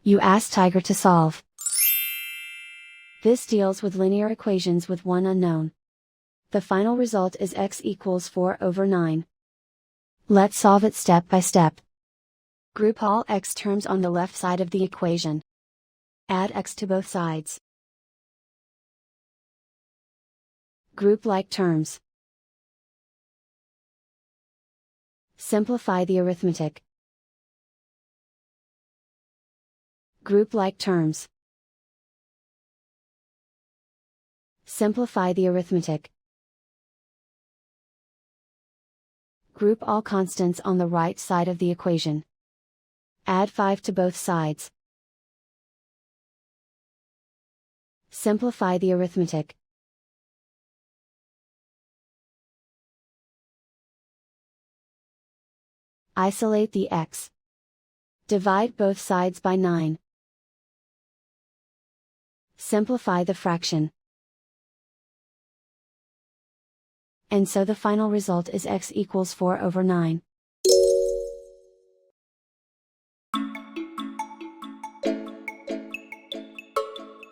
You ask Tiger to solve. This deals with linear equations with one unknown. The final result is x equals 4/9. Let's solve it step by step. Group all x terms on the left side of the equation. Add x to both sides. Group like terms. Simplify the arithmetic. Group like terms. Simplify the arithmetic. Group all constants on the right side of the equation. Add 5 to both sides. Simplify the arithmetic. Isolate the x. Divide both sides by 9. Simplify the fraction. And so the final result is x equals 4/9.